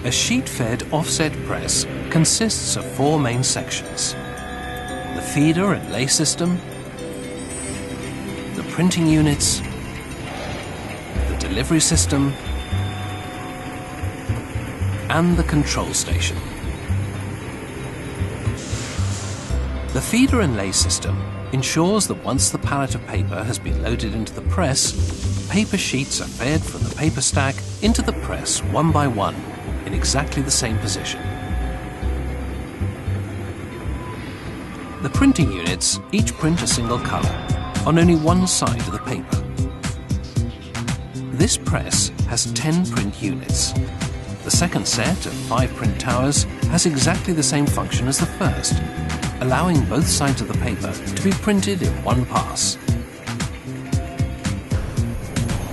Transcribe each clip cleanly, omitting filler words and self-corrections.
A sheet-fed offset press consists of four main sections: the feeder and lay system, the printing units, the delivery system, and the control station. The feeder and lay system ensures that once the pallet of paper has been loaded into the press, paper sheets are fed from the paper stack into the press one by one in exactly the same position. The printing units each print a single colour on only one side of the paper. This press has 10 print units. The second set of 5 print towers has exactly the same function as the first, allowing both sides of the paper to be printed in one pass.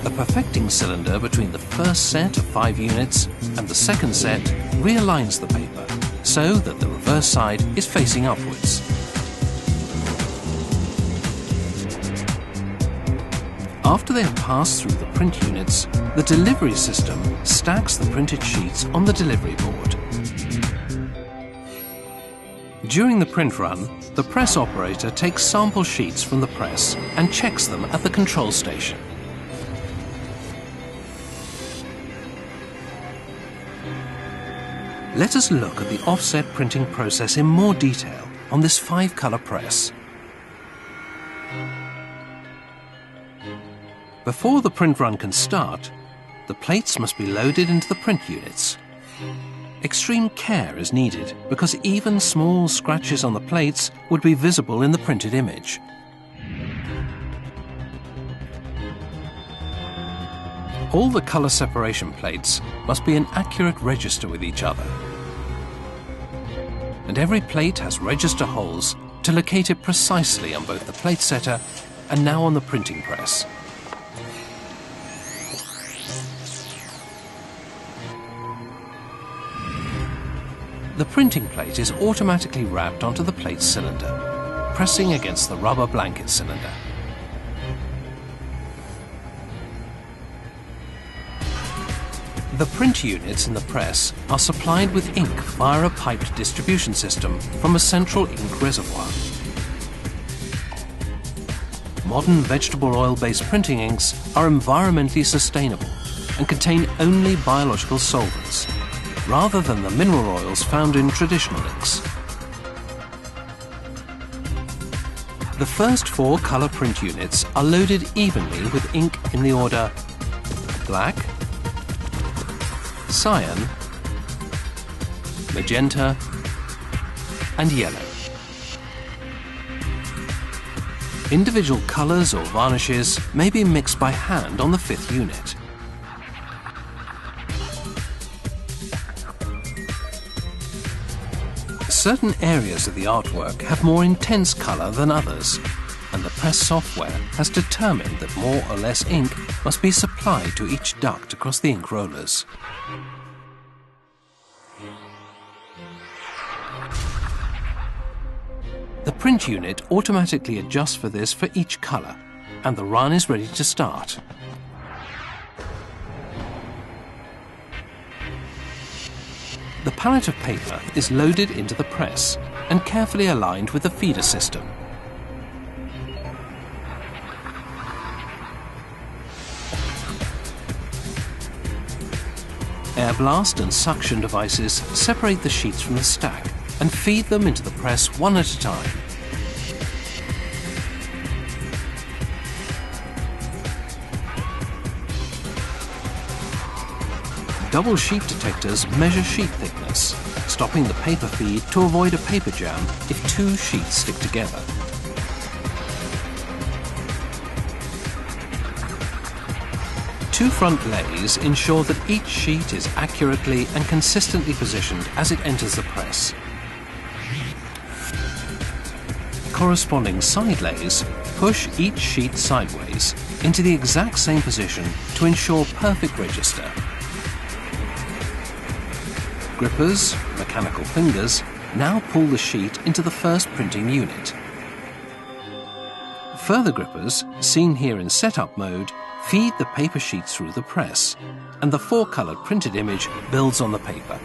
A perfecting cylinder between the first set of 5 units and the second set realigns the paper so that the reverse side is facing upwards. After they have passed through the print units, the delivery system stacks the printed sheets on the delivery board. During the print run, the press operator takes sample sheets from the press and checks them at the control station. Let us look at the offset printing process in more detail on this 5-colour press. Before the print run can start, the plates must be loaded into the print units. Extreme care is needed because even small scratches on the plates would be visible in the printed image. All the colour separation plates must be in accurate register with each other. And every plate has register holes to locate it precisely on both the plate setter and now on the printing press. The printing plate is automatically wrapped onto the plate cylinder, pressing against the rubber blanket cylinder. The print units in the press are supplied with ink via a piped distribution system from a central ink reservoir. Modern vegetable oil-based printing inks are environmentally sustainable and contain only biological solvents, rather than the mineral oils found in traditional inks. The first 4 colour print units are loaded evenly with ink in the order black, cyan, magenta, and yellow. Individual colours or varnishes may be mixed by hand on the 5th unit. Certain areas of the artwork have more intense colour than others, and the press software has determined that more or less ink must be supplied to each duct across the ink rollers. The print unit automatically adjusts for this for each colour, and the run is ready to start. The pallet of paper is loaded into the press and carefully aligned with the feeder system. Air blast and suction devices separate the sheets from the stack and feed them into the press one at a time. Double sheet detectors measure sheet thickness, stopping the paper feed to avoid a paper jam if 2 sheets stick together. Two front lays ensure that each sheet is accurately and consistently positioned as it enters the press. Corresponding side lays push each sheet sideways into the exact same position to ensure perfect register. Grippers, mechanical fingers, now pull the sheet into the first printing unit. Further grippers, seen here in setup mode, feed the paper sheets through the press, and the four-colored printed image builds on the paper.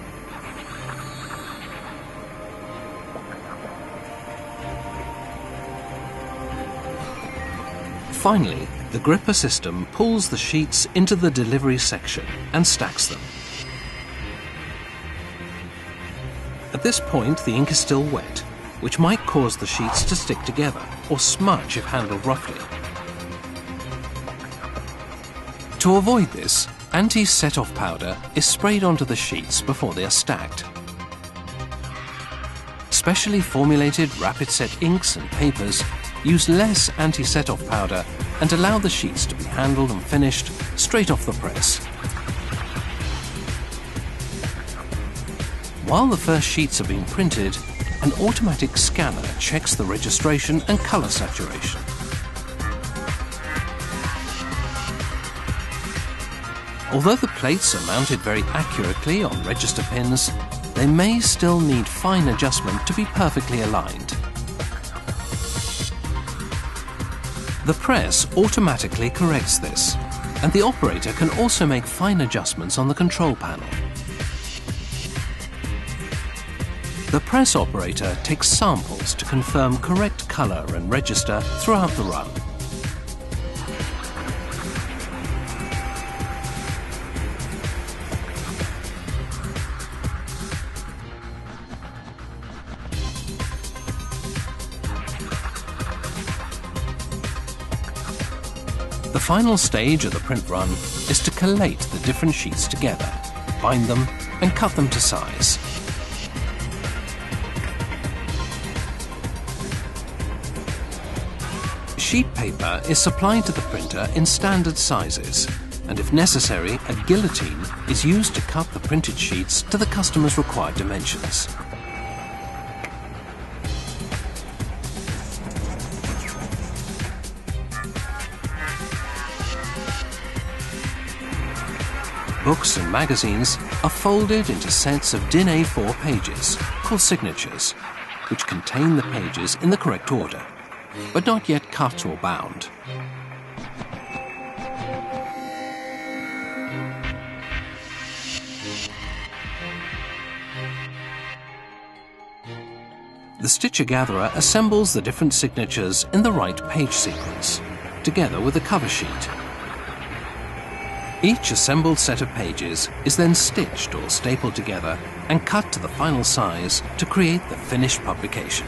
Finally, the gripper system pulls the sheets into the delivery section and stacks them. At this point, the ink is still wet, which might cause the sheets to stick together or smudge if handled roughly. To avoid this, anti-set-off powder is sprayed onto the sheets before they are stacked. Specially formulated rapid set inks and papers use less anti-set-off powder and allow the sheets to be handled and finished straight off the press. While the first sheets are being printed, an automatic scanner checks the registration and colour saturation. Although the plates are mounted very accurately on register pins, they may still need fine adjustment to be perfectly aligned. The press automatically corrects this, and the operator can also make fine adjustments on the control panel. The press operator takes samples to confirm correct colour and register throughout the run. The final stage of the print run is to collate the different sheets together, bind them and cut them to size. Sheet paper is supplied to the printer in standard sizes, and if necessary, a guillotine is used to cut the printed sheets to the customer's required dimensions. Books and magazines are folded into sets of DIN A4 pages, called signatures, which contain the pages in the correct order, but not yet cut or bound. The stitcher gatherer assembles the different signatures in the right page sequence, together with the cover sheet. Each assembled set of pages is then stitched or stapled together and cut to the final size to create the finished publication.